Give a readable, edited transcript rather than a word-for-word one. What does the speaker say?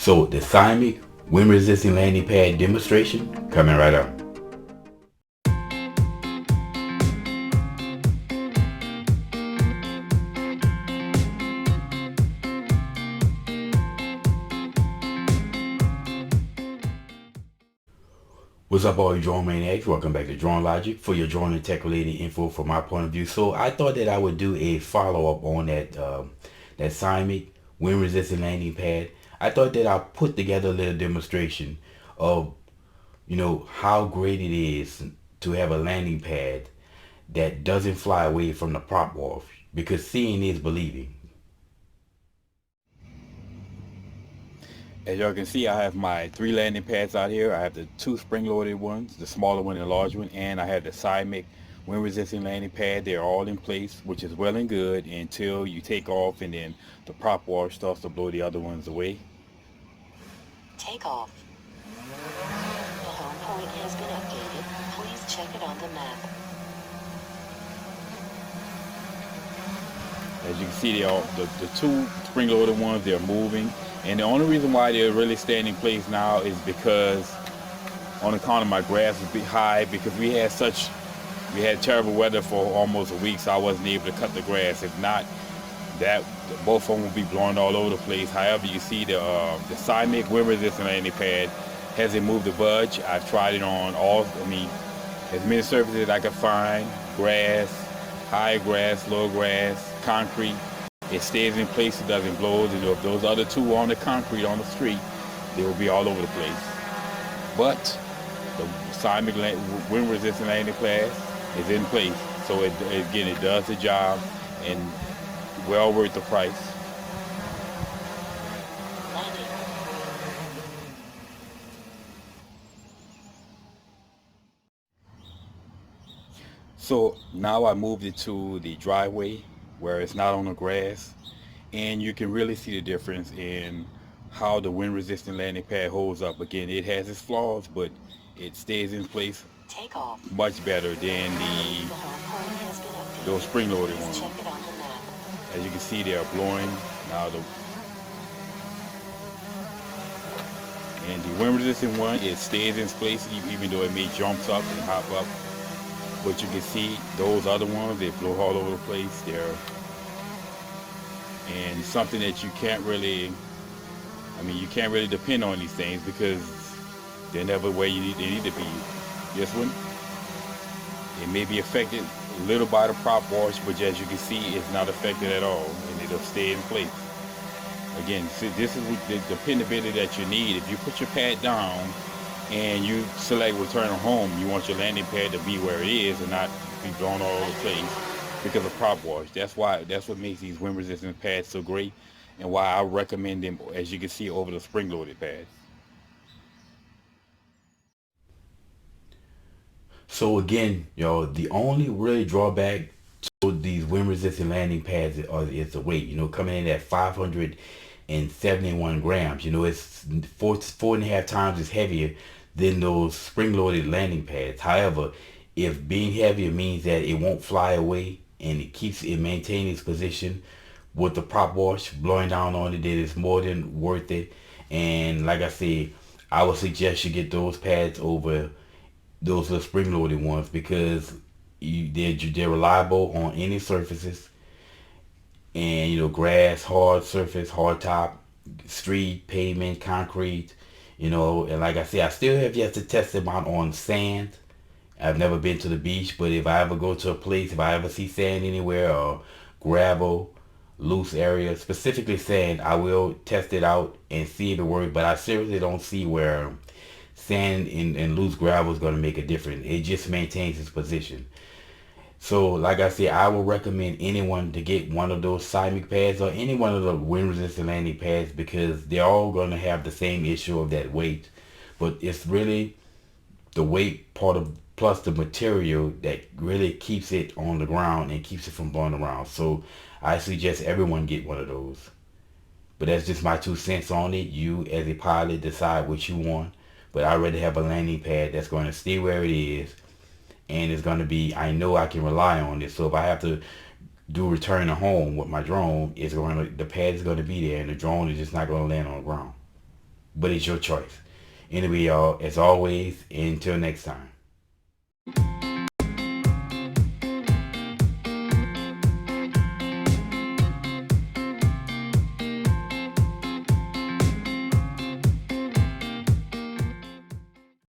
So the SYMIK wind resistant landing pad demonstration coming right up. What's up, all you drone maniacs? Welcome back to Drone Logic for your drone and tech related info from my point of view. So I thought that I would do a follow-up on that SYMIK wind resistant landing pad. I thought that I'll put together a little demonstration of how great it is to have a landing pad that doesn't fly away from the prop wall, because seeing is believing. As y'all can see, I have my 3 landing pads out here. I have the 2 spring-loaded ones, the smaller one and the large one, and I have the SYMIK wind-resistant landing pad. They're all in place, which is well and good until you take off and then the prop wash starts to blow the other ones away. Take off. The home point has been updated. Please check it on the map. As you can see, the 2 spring-loaded ones, they're moving. And the only reason why they're really staying in place now is because on account of my grass was high, because we had terrible weather for almost a week, so I wasn't able to cut the grass. If not, that both of them will be blowing all over the place. However, you see the SYMIK wind resistant landing pad hasn't moved a budge. I've tried it on as many surfaces as I could find: grass, high grass, low grass, concrete. It stays in place, it doesn't blow. And if those other 2 on the concrete on the street, they will be all over the place. But the SYMIK wind resistant landing pad is in place. So it does the job and well worth the price. Landing. So now I moved it to the driveway where it's not on the grass, and you can really see the difference in how the wind resistant landing pad holds up. Again, it has its flaws, but it stays in place Take off. much better than The home point has been updated. those spring-loaded Please ones. check it on the map. As you can see, they are blowing now. And the wind resistant one, it stays in place even though it may jump up and hop up. But you can see those other ones, they blow all over the place. And something that you can't really depend on these things because they're never where they need to be. This one, it may be affected a little by the prop wash, but as you can see, it's not affected at all, and it'll stay in place. Again, see, this is the dependability that you need. If you put your pad down and you select return home, you want your landing pad to be where it is and not be blown all over the place because of prop wash. That's what makes these wind resistant pads so great, and why I recommend them, as you can see, over the spring loaded pads. So again, the only really drawback to these wind resistant landing pads is the weight. Coming in at 571 grams. It's 4.5 times as heavier than those spring-loaded landing pads. However, if being heavier means that it won't fly away and it maintains its position with the prop wash blowing down on it, then it's more than worth it. And like I said, I would suggest you get those pads over those little spring-loaded ones, because they're reliable on any surfaces. And grass, hard surface, hard top, street, pavement, concrete. And like I said, I still have yet to test them out on sand. I've never been to the beach, but if I ever go to a place, if I ever see sand anywhere, or gravel, loose area, specifically sand, I will test it out and see if it works. But I seriously don't see where sand and loose gravel is going to make a difference. It just maintains its position. So like I said, I will recommend anyone to get one of those SYMIK pads or any one of the wind resistant landing pads, because they're all going to have the same issue of that weight. But it's really the weight part of plus the material that really keeps it on the ground and keeps it from blowing around. So I suggest everyone get one of those. But that's just my 2 cents on it. You as a pilot decide what you want. But I'd rather have a landing pad that's going to stay where it is, and it's going to be, I know I can rely on it. So if I have to do return to home with my drone, the pad is going to be there, and the drone is just not going to land on the ground. but it's your choice. Anyway, y'all, as always, until next time.